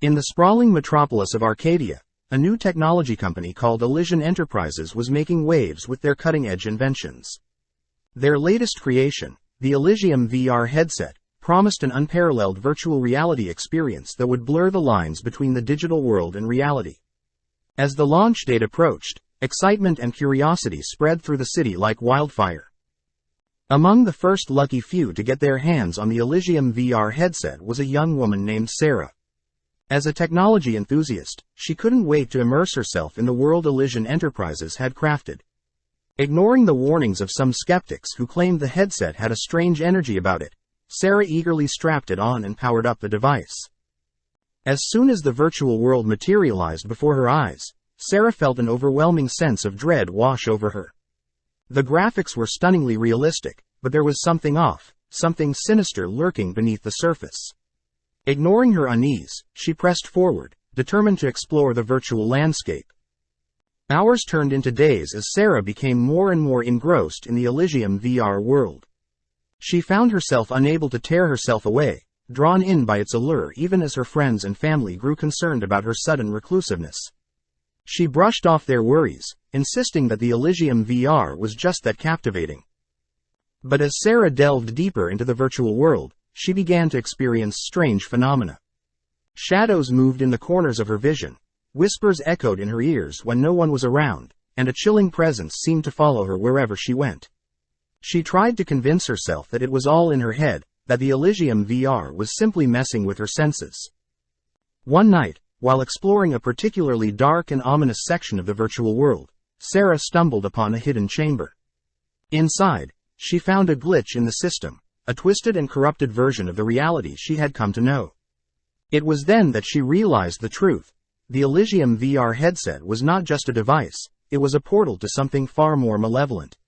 In the sprawling metropolis of Arcadia, a new technology company called Elysium Enterprises was making waves with their cutting-edge inventions. Their latest creation, the Elysium VR headset, promised an unparalleled virtual reality experience that would blur the lines between the digital world and reality. As the launch date approached, excitement and curiosity spread through the city like wildfire. Among the first lucky few to get their hands on the Elysium VR headset was a young woman named Sarah. As a technology enthusiast, she couldn't wait to immerse herself in the world Elysium Enterprises had crafted. Ignoring the warnings of some skeptics who claimed the headset had a strange energy about it, Sarah eagerly strapped it on and powered up the device. As soon as the virtual world materialized before her eyes, Sarah felt an overwhelming sense of dread wash over her. The graphics were stunningly realistic, but there was something off, something sinister lurking beneath the surface. Ignoring her unease, she pressed forward, determined to explore the virtual landscape. Hours turned into days as Sarah became more and more engrossed in the Elysium VR world. She found herself unable to tear herself away, drawn in by its allure even as her friends and family grew concerned about her sudden reclusiveness. She brushed off their worries, insisting that the Elysium VR was just that captivating. But as Sarah delved deeper into the virtual world, she began to experience strange phenomena. Shadows moved in the corners of her vision, whispers echoed in her ears when no one was around, and a chilling presence seemed to follow her wherever she went. She tried to convince herself that it was all in her head, that the Elysium VR was simply messing with her senses. One night, while exploring a particularly dark and ominous section of the virtual world, Sarah stumbled upon a hidden chamber. Inside, she found a glitch in the system, a twisted and corrupted version of the reality she had come to know. It was then that she realized the truth. The Elysium VR headset was not just a device, it was a portal to something far more malevolent.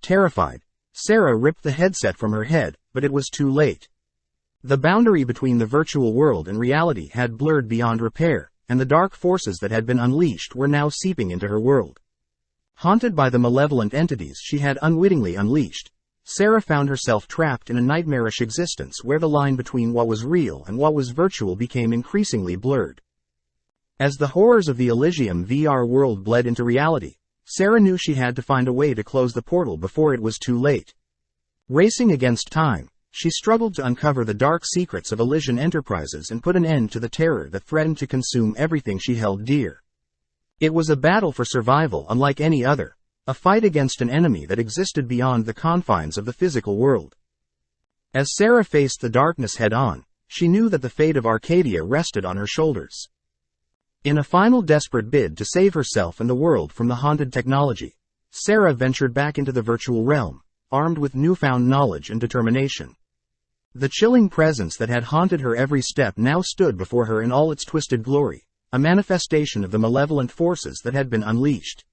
Terrified, Sarah ripped the headset from her head, but it was too late. The boundary between the virtual world and reality had blurred beyond repair, and the dark forces that had been unleashed were now seeping into her world. Haunted by the malevolent entities she had unwittingly unleashed, Sarah found herself trapped in a nightmarish existence where the line between what was real and what was virtual became increasingly blurred. As the horrors of the Elysium VR world bled into reality, Sarah knew she had to find a way to close the portal before it was too late. Racing against time, she struggled to uncover the dark secrets of Elysium Enterprises and put an end to the terror that threatened to consume everything she held dear. It was a battle for survival unlike any other, a fight against an enemy that existed beyond the confines of the physical world. As Sarah faced the darkness head-on, she knew that the fate of Arcadia rested on her shoulders. In a final desperate bid to save herself and the world from the haunted technology, Sarah ventured back into the virtual realm, armed with newfound knowledge and determination. The chilling presence that had haunted her every step now stood before her in all its twisted glory, a manifestation of the malevolent forces that had been unleashed.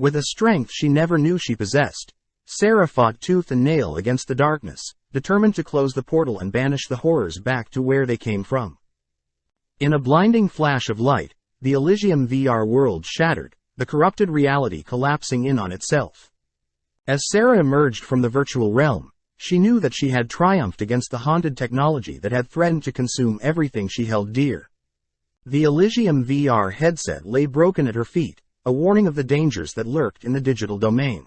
With a strength she never knew she possessed, Sarah fought tooth and nail against the darkness, determined to close the portal and banish the horrors back to where they came from. In a blinding flash of light, the Elysium VR world shattered, the corrupted reality collapsing in on itself. As Sarah emerged from the virtual realm, she knew that she had triumphed against the haunted technology that had threatened to consume everything she held dear. The Elysium VR headset lay broken at her feet, a warning of the dangers that lurked in the digital domain.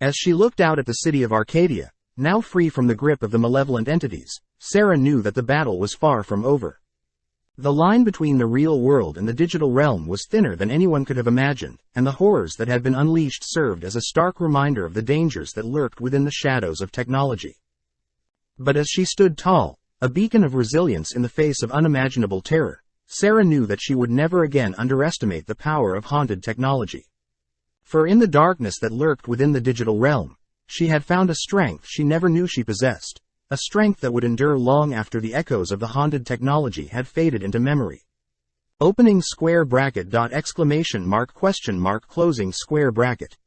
As she looked out at the city of Arcadia, now free from the grip of the malevolent entities, Sarah knew that the battle was far from over. The line between the real world and the digital realm was thinner than anyone could have imagined, and the horrors that had been unleashed served as a stark reminder of the dangers that lurked within the shadows of technology. But as she stood tall, a beacon of resilience in the face of unimaginable terror, Sarah knew that she would never again underestimate the power of haunted technology. For in the darkness that lurked within the digital realm, she had found a strength she never knew she possessed. A strength that would endure long after the echoes of the haunted technology had faded into memory. Opening square bracket ! Closing square bracket.